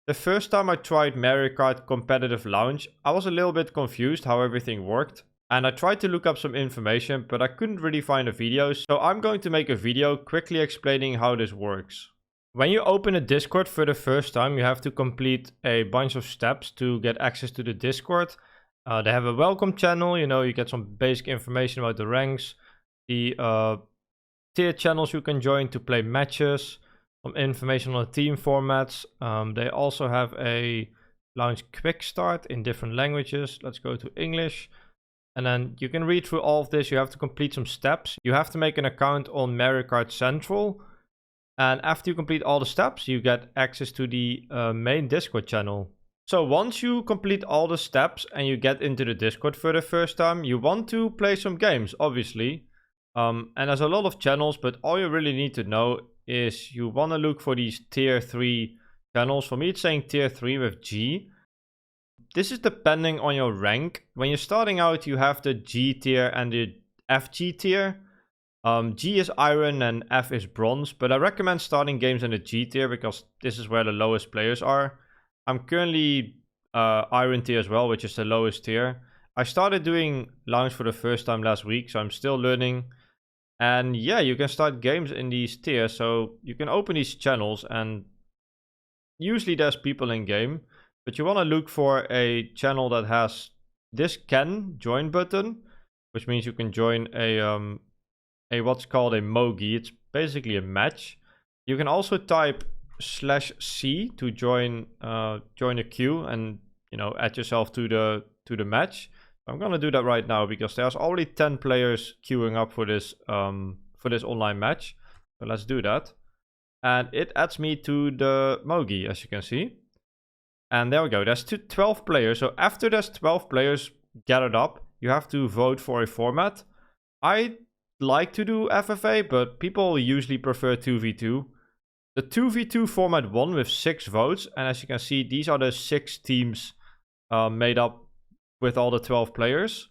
The first time I tried Mario Kart Competitive Launch, I was a little bit confused how everything worked. And I tried to look up some information, but I couldn't really find a video. So I'm going to make a video quickly explaining how this works. When you open a Discord for the first time, you have to complete a bunch of steps to get access to the Discord. They have a welcome channel, you get some basic information about the ranks, the tier channels you can join to play matches, some information on the team formats. They also have a launch quick start in different languages. Let's go to English. And then you can read through all of this. You have to complete some steps. You have to make an account on Mario Kart Central. And after you complete all the steps, you get access to the main Discord channel. So once you complete all the steps and you get into the Discord for the first time, you want to play some games, obviously. And there's a lot of channels, but all you really need to know is you want to look for these tier 3 channels. For me, it's saying tier 3 with G. This is depending on your rank. When you're starting out, you have the G tier and the FG tier. G is iron and F is bronze, but I recommend starting games in the G tier because this is where the lowest players are. I'm currently iron tier as well, which is the lowest tier. I started doing launch for the first time last week, so I'm still learning. And yeah, you can start games in these tiers, so you can open these channels and usually there's people in game, but you want to look for a channel that has this can join button, which means you can join a what's called a Mogi. It's basically a match. You can also type /C to join a queue and add yourself to the match. I'm gonna do that right now because there's already 10 players queuing up for this online match. So let's do that. And it adds me to the Mogi, as you can see. And there we go. There's 12 players. So after there's 12 players gathered up, you have to vote for a format. I like to do FFA, but people usually prefer 2v2. The 2v2 format won with 6 votes. And as you can see, these are the 6 teams made up with all the 12 players.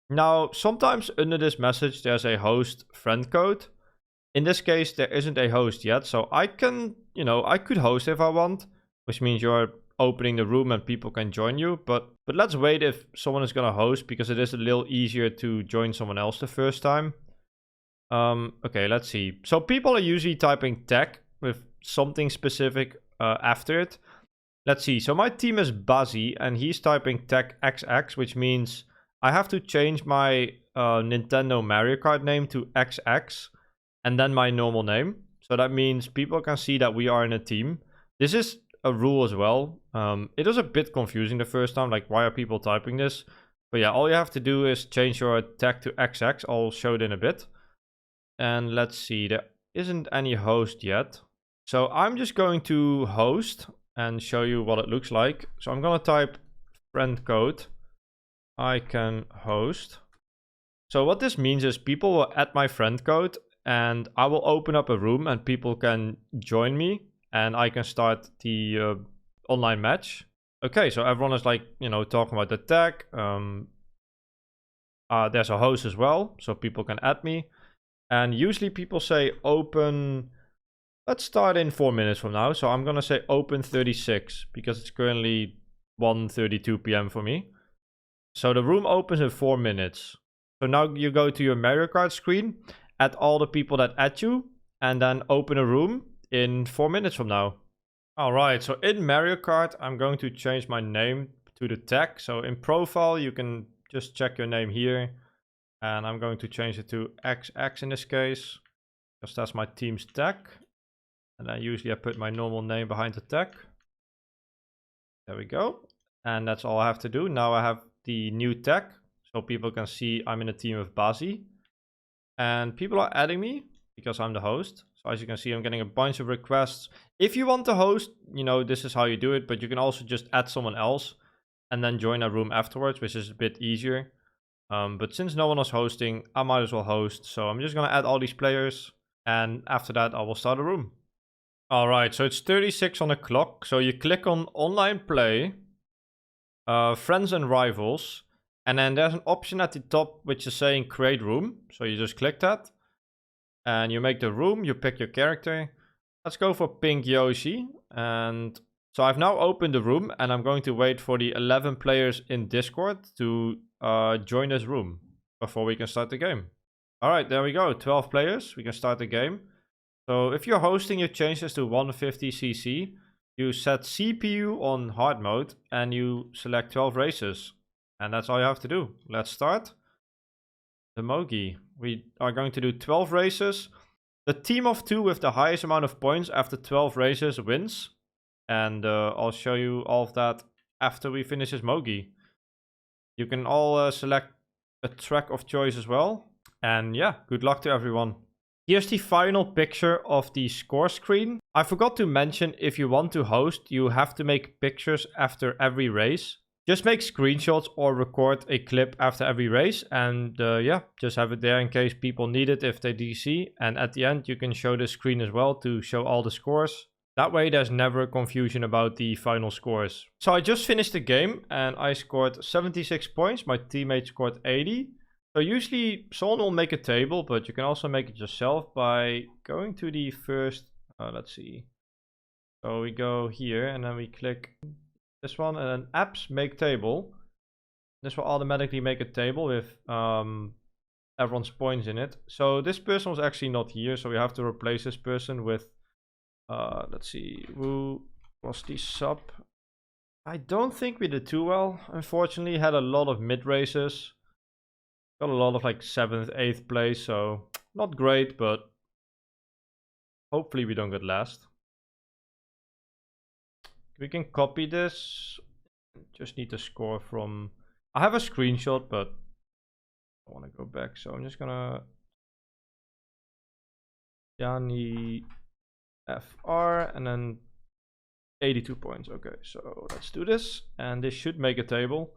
Now, sometimes under this message, there's a host friend code. In this case, there isn't a host yet. So I can, I could host if I want, which means you're opening the room and people can join you. But let's wait if someone is going to host because it is a little easier to join someone else the first time. Okay, let's see. So people are usually typing tech with something specific after it. Let's see. So my team is Bazzi and he's typing tech XX, which means I have to change my Nintendo Mario Kart name to XX and then my normal name. So that means people can see that we are in a team. This is a rule as well. It was a bit confusing the first time, like why are people typing this? But yeah, all you have to do is change your tag to XX. I'll show it in a bit. And let's see, there isn't any host yet. So I'm just going to host and show you what it looks like. So I'm going to type friend code. I can host. So what this means is people will add my friend code and I will open up a room and people can join me and I can start the online match. Okay, so everyone is like, talking about the tag. There's a host as well, so people can add me. And usually people say open, let's start in 4 minutes from now. So I'm going to say open 36 because it's currently 1:32 p.m. for me. So the room opens in 4 minutes. So now you go to your Mario Kart screen, add all the people that add you, and then open a room in 4 minutes from now. Alright, so in Mario Kart, I'm going to change my name to the tag. So in profile, you can just check your name here. And I'm going to change it to XX in this case, because that's my team's tag. And then usually I put my normal name behind the tag. There we go. And that's all I have to do. Now I have the new tag, so people can see I'm in a team with Bazzi. And people are adding me because I'm the host. So as you can see, I'm getting a bunch of requests. If you want to host, this is how you do it. But you can also just add someone else and then join a room afterwards, which is a bit easier. But since no one was hosting, I might as well host. So I'm just going to add all these players. And after that, I will start a room. Alright, so it's 36 on the clock. So you click on online play, friends and rivals. And then there's an option at the top which is saying create room. So you just click that. And you make the room, you pick your character. Let's go for Pink Yoshi. And So I've now opened the room and I'm going to wait for the 11 players in Discord to join this room before we can start the game. All right, there we go. 12 players. We can start the game. So if you're hosting, you change this to 150cc. You set CPU on hard mode and you select 12 races. And that's all you have to do. Let's start. The Mogi. We are going to do 12 races. The team of 2 with the highest amount of points after 12 races wins. And I'll show you all of that after we finish this Mogi. You can all select a track of choice as well. And yeah, good luck to everyone. Here's the final picture of the score screen. I forgot to mention, if you want to host, you have to make pictures after every race. Just make screenshots or record a clip after every race. And yeah, just have it there in case people need it if they DC. And at the end, you can show the screen as well to show all the scores. That way there's never confusion about the final scores. So I just finished the game and I scored 76 points. My teammate scored 80. So usually someone will make a table, but you can also make it yourself by going to the first, let's see. So we go here and then we click this one and then apps make table. This will automatically make a table with everyone's points in it. So this person was actually not here, so we have to replace this person with, let's see, who was the sub? I don't think we did too well, unfortunately. Had a lot of mid races. Got a lot of like 7th, 8th place, so not great, but hopefully we don't get last. We can copy this. Just need to score from... I have a screenshot, but I want to go back, so I'm just gonna... Yanni FR and then 82 points. Okay, so let's do this, and this should make a table.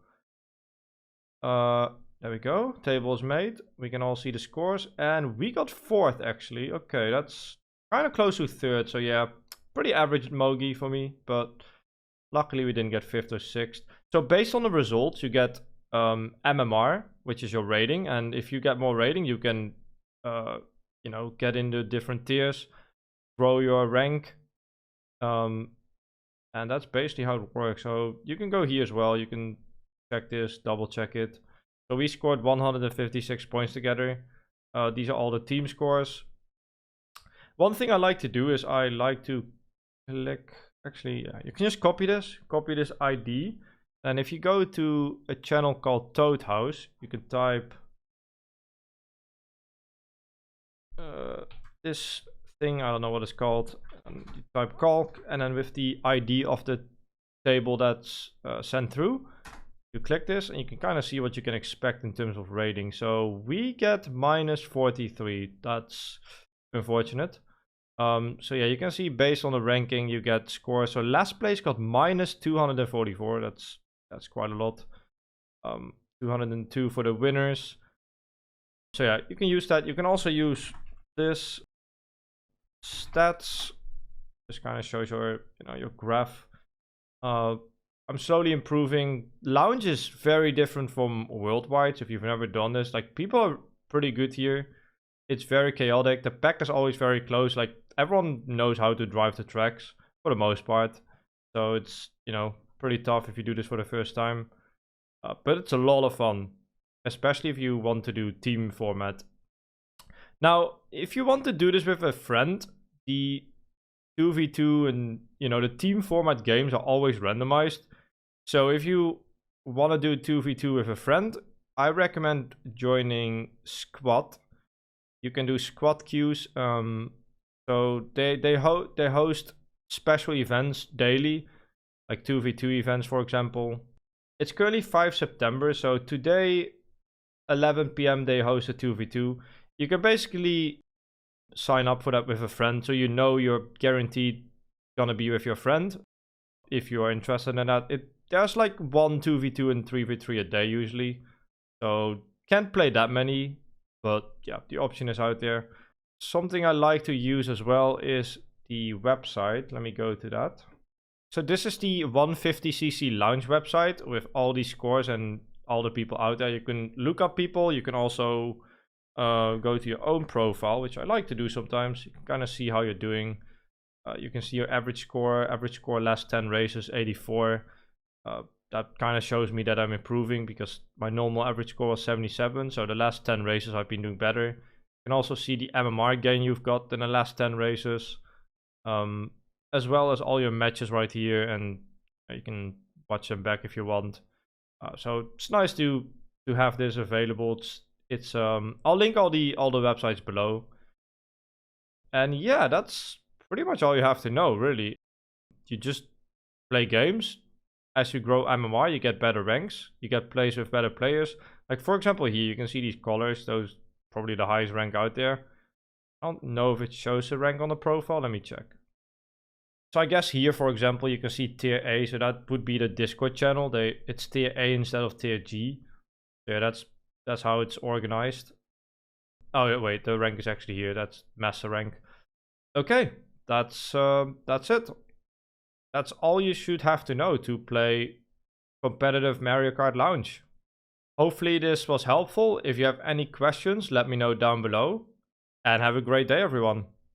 There we go. Table is made. We can all see the scores. And we got 4th, actually. Okay, that's kind of close to 3rd. So yeah, pretty average Mogi for me. But luckily we didn't get 5th or 6th. So based on the results, you get MMR, which is your rating. And if you get more rating, you can, you know, get into different tiers, grow your rank. And that's basically how it works. So you can go here as well. You can check this, double check it. So we scored 156 points together. These are all the team scores. One thing I like to do is I like to click, actually, yeah, you can just copy this ID. And if you go to a channel called Toad House, you can type this thing, I don't know what it's called. And you type calc, and then with the ID of the table that's sent through, you click this and you can kind of see what you can expect in terms of rating. So we get minus 43. That's unfortunate. So yeah, you can see based on the ranking you get scores. So last place got minus 244. That's quite a lot. 202 for the winners. So yeah, you can use that. You can also use this stats. Just kind of shows your, you know, your graph. I'm slowly improving. Lounge is very different from worldwide. So if you've never done this, like, people are pretty good here. It's very chaotic. The pack is always very close. Like, everyone knows how to drive the tracks for the most part. So it's, you know, pretty tough if you do this for the first time. But it's a lot of fun, especially if you want to do team format. Now, if you want to do this with a friend, the 2v2 and, you know, the team format games are always randomized. So if you want to do 2v2 with a friend, I recommend joining Squad. You can do squad queues. So they host special events daily, like 2v2 events, for example. It's currently 5 September, so today 11 PM they host a 2v2. You can basically sign up for that with a friend, so you know you're guaranteed gonna be with your friend if you are interested in that. There's like 1 2v2 and 3v3 a day usually, so can't play that many, but yeah, the option is out there. Something I like to use as well is the website. Let me go to that. So this is the 150cc Lounge website with all these scores and all the people out there. You can look up people. You can also go to your own profile, which I like to do sometimes. You can kind of see how you're doing. You can see your average score last 10 races 84. That kind of shows me that I'm improving, because my normal average score was 77, so the last 10 races I've been doing better. You can also see the MMR gain you've got in the last 10 races, as well as all your matches right here, and you can watch them back if you want. So it's nice to have this available. It's I'll link all the websites below. And yeah, that's pretty much all you have to know, really. You just play games. As you grow MMR, you get better ranks. You get plays with better players. Like, for example, here you can see these colors. Those probably the highest rank out there. I don't know if it shows the rank on the profile. Let me check. So I guess here, for example, you can see tier A. So that would be the Discord channel. It's tier A instead of tier G. So yeah, that's how it's organized. Oh wait, the rank is actually here. That's master rank. Okay, that's it. That's all you should have to know to play competitive Mario Kart Lounge. Hopefully this was helpful. If you have any questions, let me know down below. And have a great day, everyone.